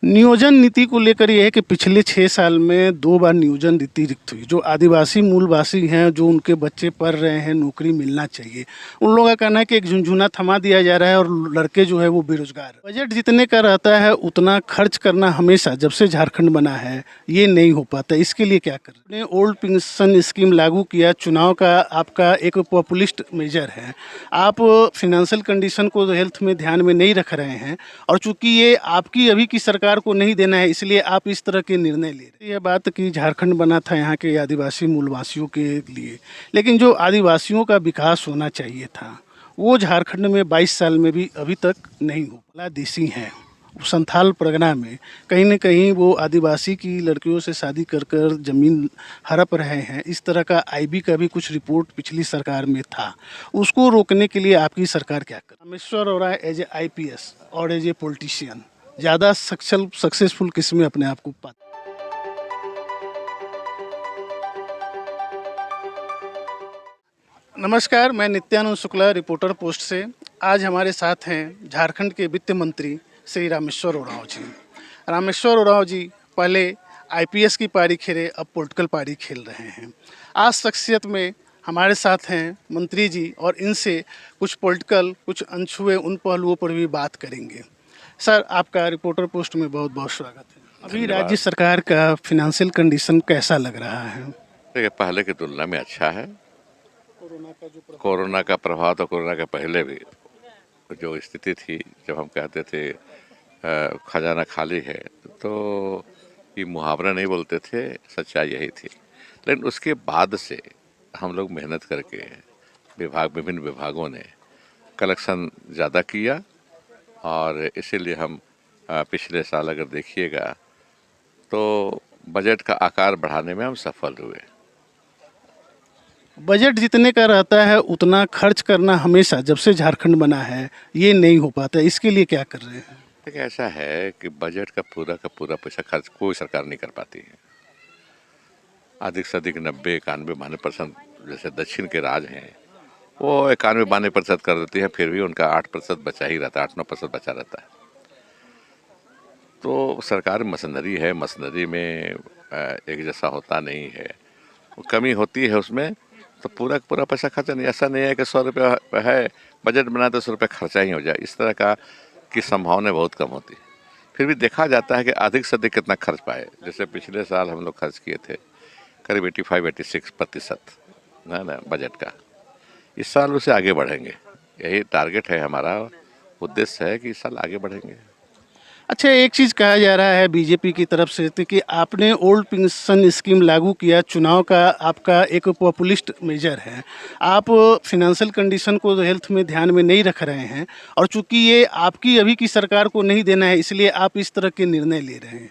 नियोजन नीति को लेकर ये है कि पिछले 6 साल में 2 बार नियोजन नीति रिक्त हुई। जो आदिवासी मूलवासी हैं, जो उनके बच्चे पढ़ रहे हैं, नौकरी मिलना चाहिए। उन लोगों का कहना है कि एक झुनझुना थमा दिया जा रहा है और लड़के जो है वो बेरोजगार। बजट जितने का रहता है उतना खर्च करना हमेशा जब से झारखंड बना है ये नहीं हो पाता। इसके लिए क्या कर रहे हैं? ओल्ड पेंशन स्कीम लागू किया, चुनाव का आपका एक पॉपुलिस्ट मेजर है। आप फाइनेंशियल कंडीशन को हेल्थ में ध्यान में नहीं रख रहे हैं और चूंकि ये आपकी अभी की सरकार को नहीं देना है, इसलिए आप इस तरह के निर्णय ले रहे हैं। यह बात कि झारखंड बना था यहाँ के आदिवासी मूलवासियों के लिए, लेकिन जो आदिवासियों का विकास होना चाहिए था वो झारखंड में 22 साल में भी अभी तक नहीं हो पाया। देसी हैं संथाल परगना में कहीं न कहीं वो आदिवासी की लड़कियों से शादी कर कर ज़मीन हड़प रहे हैं। इस तरह का आईबी का भी कुछ रिपोर्ट पिछली सरकार में था। उसको रोकने के लिए आपकी सरकार क्या कर? Rameshwar Oraon as a IPS और एज ए पॉलिटिशियन ज़्यादा सक्सेसफुल किस में अपने आप को पाते? नमस्कार, मैं नित्यानंद शुक्ला, रिपोर्टर पोस्ट से। आज हमारे साथ हैं झारखंड के वित्त मंत्री श्री रामेश्वर ओरांव जी। रामेश्वर ओरांव जी पहले आईपीएस की पारी खेले, अब पॉलिटिकल पारी खेल रहे हैं। आज शख्सियत में हमारे साथ हैं मंत्री जी और इनसे कुछ पॉलिटिकल, कुछ अनछुए उन पहलुओं पर भी बात करेंगे। सर, आपका रिपोर्टर पोस्ट में बहुत बहुत स्वागत है। अभी राज्य सरकार का फिनेंशियल कंडीशन कैसा लग रहा है? देखिए, पहले की तुलना में अच्छा है। कोरोना का प्रभाव तो कोरोना के पहले भी जो स्थिति थी, जब हम कहते थे खजाना खाली है, तो ये मुहावरा नहीं बोलते थे, सच्चाई यही थी। लेकिन उसके बाद से हम लोग मेहनत करके विभिन्न विभागों ने कलेक्शन ज़्यादा किया और इसीलिए हम पिछले साल अगर देखिएगा तो बजट का आकार बढ़ाने में हम सफल हुए। बजट जितने का रहता है उतना खर्च करना हमेशा जब से झारखंड बना है ये नहीं हो पाता। इसके लिए क्या कर रहे हैं? देखिए, ऐसा है कि बजट का पूरा पैसा खर्च कोई सरकार नहीं कर पाती है। अधिक से अधिक 90-91% जैसे दक्षिण के राज्य हैं वो 91-92% कर देती है, फिर भी उनका 8% बचा ही रहता है, 8-9% बचा रहता है। तो सरकार मशीनरी है, मशीनरी में एक जैसा होता नहीं है, कमी होती है उसमें, तो पूरा पैसा खर्चा नहीं। ऐसा नहीं है कि 100 रुपये है बजट बना तो 100 रुपये खर्चा ही हो जाए, इस तरह का की संभावना बहुत कम होती है। फिर भी देखा जाता है कि अधिक से अधिक कितना खर्च पाए। जैसे पिछले साल हम लोग खर्च किए थे करीब 85-86% है ना बजट का। इस साल उसे आगे बढ़ेंगे, यही टारगेट है हमारा, उद्देश्य है कि इस साल आगे बढ़ेंगे। अच्छा, एक चीज़ कहा जा रहा है बीजेपी की तरफ से तो कि आपने ओल्ड पेंशन स्कीम लागू किया, चुनाव का आपका एक पॉपुलिस्ट मेजर है। आप फाइनेंशियल कंडीशन को हेल्थ में ध्यान में नहीं रख रहे हैं और चूंकि ये आपकी अभी की सरकार को नहीं देना है, इसलिए आप इस तरह के निर्णय ले रहे हैं।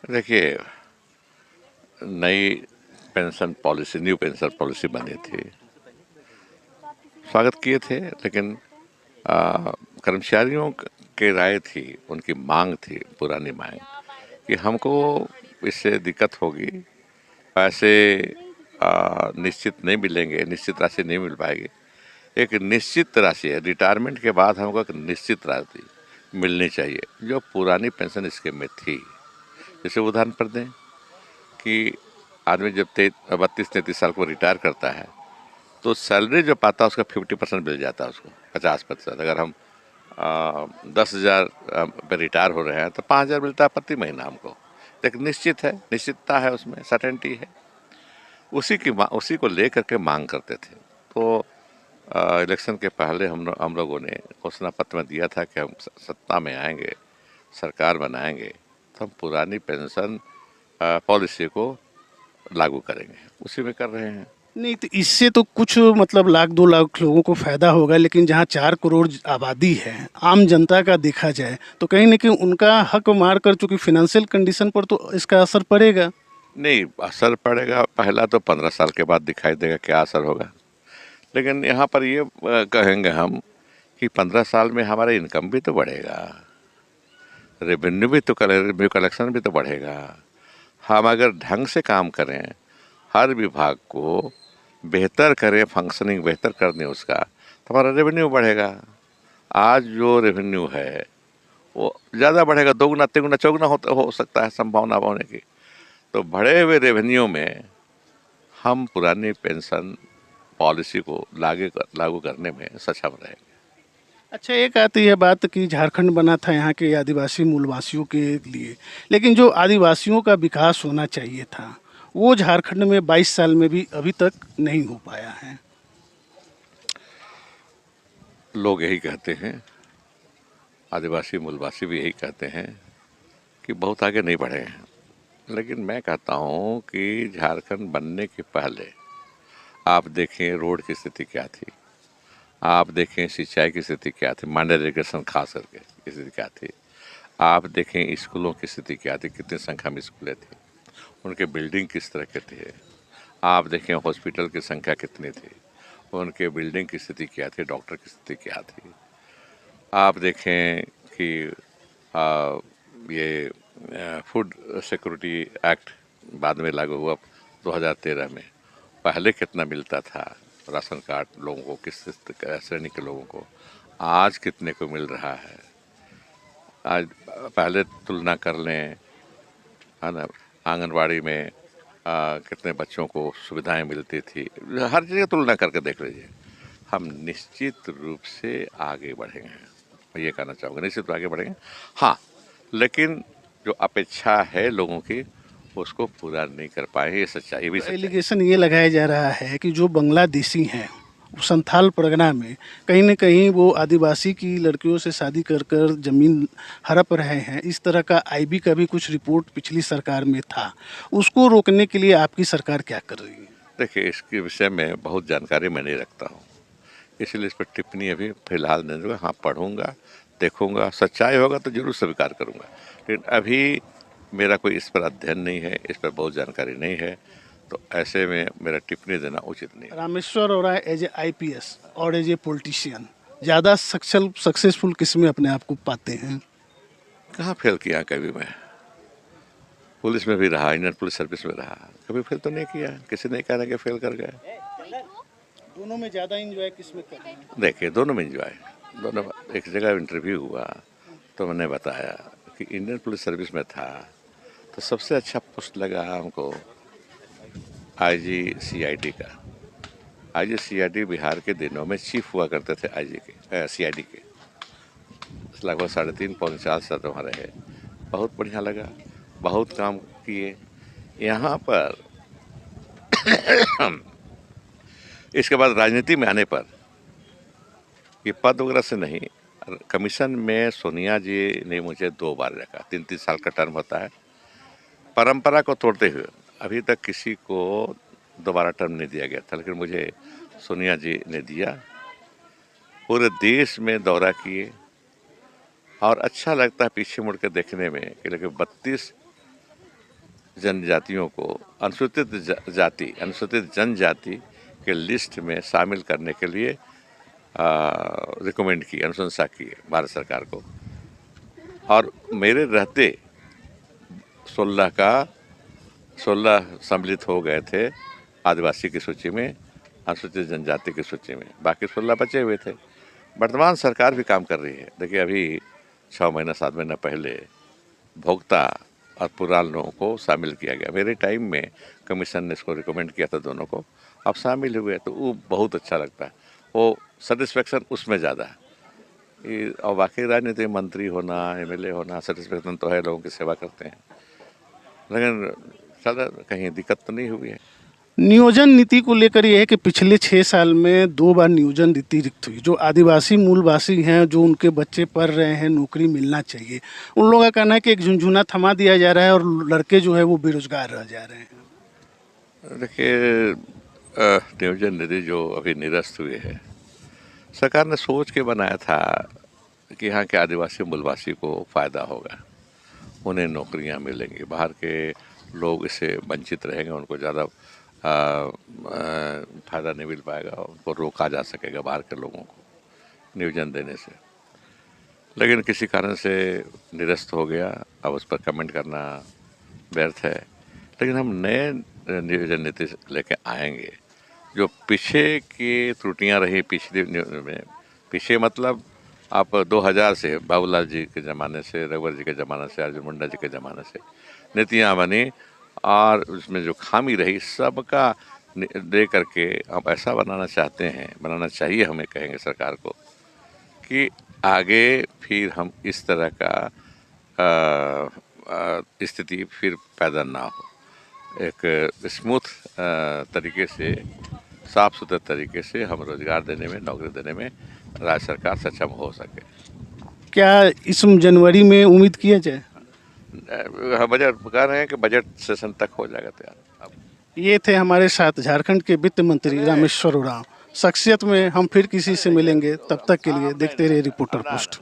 देखिए, न्यू पेंशन पॉलिसी बनी थी, स्वागत किए थे, लेकिन कर्मचारियों की राय थी, उनकी मांग थी, पुरानी मांग कि हमको इससे दिक्कत होगी, पैसे निश्चित नहीं मिलेंगे, निश्चित राशि नहीं मिल पाएगी। एक निश्चित राशि है, रिटायरमेंट के बाद हमको एक निश्चित राशि मिलनी चाहिए जो पुरानी पेंशन स्कीम में थी। जैसे उदाहरण पर दें कि आदमी जब 32-33 साल को रिटायर करता है तो सैलरी जो पाता है उसका 50% मिल जाता है उसको, 50%। अगर हम 10,000 पे रिटायर हो रहे हैं तो 5,000 मिलता है प्रति महीना हमको। एक निश्चित है, निश्चितता है, उसमें सर्टेनिटी है। उसी को लेकर के मांग करते थे। तो इलेक्शन के पहले हम लोगों ने घोषणा पत्र में दिया था कि हम सत्ता में आएंगे, सरकार बनाएंगे तो हम पुरानी पेंशन पॉलिसी को लागू करेंगे, उसी में कर रहे हैं। नहीं तो इससे तो कुछ मतलब 1-2 लाख लोगों को फ़ायदा होगा, लेकिन जहाँ 4 करोड़ आबादी है, आम जनता का देखा जाए तो कहीं न कहीं उनका हक मार कर चूँकि फाइनेंशियल कंडीशन पर तो इसका असर पड़ेगा। नहीं, असर पड़ेगा, पहला तो 15 साल के बाद दिखाई देगा क्या असर होगा। लेकिन यहाँ पर ये कहेंगे हम कि 15 साल में हमारा इनकम भी तो बढ़ेगा, रेवेन्यू कलेक्शन भी तो बढ़ेगा। हम अगर ढंग से काम करें, हर विभाग को बेहतर करें, फंक्शनिंग बेहतर करने उसका, तो हमारा रेवेन्यू बढ़ेगा। आज जो रेवेन्यू है वो ज़्यादा बढ़ेगा, दोगुना तिगुना चौगुना हो सकता है संभावना होने की। तो बढ़े हुए रेवेन्यू में हम पुरानी पेंशन पॉलिसी को लागू करने में सक्षम रहेंगे। अच्छा, एक आती है बात कि झारखंड बना था यहाँ के आदिवासी मूलवासियों के लिए, लेकिन जो आदिवासियों का विकास होना चाहिए था वो झारखंड में 22 साल में भी अभी तक नहीं हो पाया है। लोग यही कहते हैं, आदिवासी मूलवासी भी यही कहते हैं कि बहुत आगे नहीं बढ़े हैं। लेकिन मैं कहता हूँ कि झारखंड बनने के पहले आप देखें रोड की स्थिति क्या थी, आप देखें सिंचाई की स्थिति क्या थी, मांडर इरिगेशन खास करके की स्थिति क्या थी, आप देखें स्कूलों की स्थिति क्या थी, कितनी संख्या में स्कूलें थी, उनके बिल्डिंग किस तरह के थे, आप देखें हॉस्पिटल की संख्या कितनी थी, उनके बिल्डिंग की स्थिति क्या थी, डॉक्टर की स्थिति क्या थी। आप देखें कि ये फूड सिक्योरिटी एक्ट बाद में लागू हुआ 2013 में, पहले कितना मिलता था राशन कार्ड लोगों को, किस श्रेणी के लोगों को, आज कितने को मिल रहा है। आज पहले तुलना कर लें, है ना, आंगनबाड़ी में कितने बच्चों को सुविधाएं मिलती थी, हर जगह तुलना करके देख लीजिए। हम निश्चित रूप से आगे बढ़ेंगे, मैं ये कहना चाहूँगा, निश्चित रूप से आगे बढ़ेंगे। हाँ, लेकिन जो अपेक्षा है लोगों की उसको पूरा नहीं कर पाए, ये सच्चाई, ये भी तो सच्चाई। एलिगेशन ये लगाया जा रहा है कि जो बांग्लादेशी हैं वो संथाल परगना में कहीं न कहीं वो आदिवासी की लड़कियों से शादी कर कर ज़मीन हड़प रहे हैं। इस तरह का आईबी का भी कुछ रिपोर्ट पिछली सरकार में था। उसको रोकने के लिए आपकी सरकार क्या कर रही है? देखिए, इसके विषय में बहुत जानकारी मैं नहीं रखता हूँ, इसलिए इस पर टिप्पणी अभी फिलहाल नहीं दूंगा। हाँ, पढ़ूंगा, देखूंगा, सच्चाई होगा तो जरूर स्वीकार करूंगा, लेकिन अभी मेरा कोई इस पर अध्ययन नहीं है, इस पर बहुत जानकारी नहीं है, तो ऐसे में मेरा टिप्पणी देना उचित नहीं है। रामेश्वर और एज ए आईपीएस और एज ए पॉलिटिशियन ज़्यादा सक्सेसफुल किस में अपने आप को पाते हैं? कहाँ फेल किया कभी मैं, पुलिस में भी रहा, इंडियन पुलिस सर्विस में रहा, कभी फेल तो नहीं किया, किसी ने कहा कि फेल कर गए। दोनों में ज़्यादा इंजॉय किस में करते हैं? देखिए, दोनों में इंजॉय, दोनों। एक जगह इंटरव्यू हुआ तो मैंने बताया कि इंडियन पुलिस सर्विस में था तो सबसे अच्छा पोस्ट लगा हमको आईजी सीआईडी का। आईजी सीआईडी बिहार के दिनों में चीफ हुआ करते थे आईजी के, सीआईडी के। लगभग 3.5-4 साल वहाँ रहे, बहुत बढ़िया लगा, बहुत काम किए। यहाँ पर इसके बाद राजनीति में आने पर ये पद वगैरह से नहीं, कमीशन में सोनिया जी ने मुझे 2 बार रखा, 3-3 साल का टर्म होता है। परंपरा को तोड़ते हुए अभी तक किसी को दोबारा टर्म नहीं दिया गया था, लेकिन मुझे सोनिया जी ने दिया। पूरे देश में दौरा किए और अच्छा लगता है पीछे मुड़ के देखने में कि लेकिन 32 जनजातियों को अनुसूचित जनजाति के लिस्ट में शामिल करने के लिए रिकमेंड की, अनुशंसा की भारत सरकार को। और मेरे रहते 16 सम्मिलित हो गए थे आदिवासी की सूची में, अनुसूचित जनजाति की सूची में, बाकी 16 बचे हुए थे। वर्तमान सरकार भी काम कर रही है। देखिए, अभी 6 महीना 7 महीना पहले भोक्ता और पुराल लोगों को शामिल किया गया। मेरे टाइम में कमीशन ने इसको रिकमेंड किया था दोनों को, अब शामिल हुए तो वो बहुत अच्छा लगता है, वो सेटिस्फेक्शन उसमें ज़्यादा है। और बाकी राजनीति मंत्री होना, एमएलए होना, सेटिस्फेक्शन तो है, लोगों की सेवा करते हैं, लेकिन ज़्यादा कहीं दिक्कत तो नहीं हुई है। नियोजन नीति को लेकर यह है कि पिछले 6 साल में 2 बार नियोजन नीति रिक्त हुई। जो आदिवासी मूलवासी हैं, जो उनके बच्चे पढ़ रहे हैं, नौकरी मिलना चाहिए, उन लोगों का कहना है कि एक झुंझुना थमा दिया जा रहा है और लड़के जो है वो बेरोजगार रह जा रहे हैं। देखिए, नियोजन निधि जो अभी निरस्त हुए है, सरकार ने सोच के बनाया था कि यहाँ के आदिवासी मूलवासी को फ़ायदा होगा, उन्हें नौकरियाँ मिलेंगी, बाहर के लोग इससे वंचित रहेंगे, उनको ज़्यादा फ़ायदा नहीं मिल पाएगा, उनको रोका जा सकेगा बाहर के लोगों को नियोजन देने से। लेकिन किसी कारण से निरस्त हो गया, अब उस पर कमेंट करना व्यर्थ है। लेकिन हम नए नियोजन नीति लेके आएंगे। जो पीछे की त्रुटियां रही पिछले में, पीछे मतलब आप 2000 से बाबूलाल जी के ज़माने से, रघुवर जी के ज़माने से, अर्जुन मुंडा जी के ज़माने से नीतियाँ बनी और उसमें जो खामी रही सबका दे करके हम ऐसा बनाना चाहते हैं, बनाना चाहिए हमें, कहेंगे सरकार को कि आगे फिर हम इस तरह का स्थिति फिर पैदा ना हो। एक स्मूथ तरीके से, साफ सुथरे तरीके से हम रोजगार देने में, नौकरी देने में राज्य सरकार सक्षम हो सके। क्या इस जनवरी में उम्मीद किया जाए? बजट कह रहे हैं कि बजट सेशन तक हो जाएगा तैयार। अब ये थे हमारे साथ झारखंड के वित्त मंत्री रामेश्वर उरांव। शख्सियत में हम फिर किसी से मिलेंगे, तब तक के लिए देखते रहिए रिपोर्टर पोस्ट।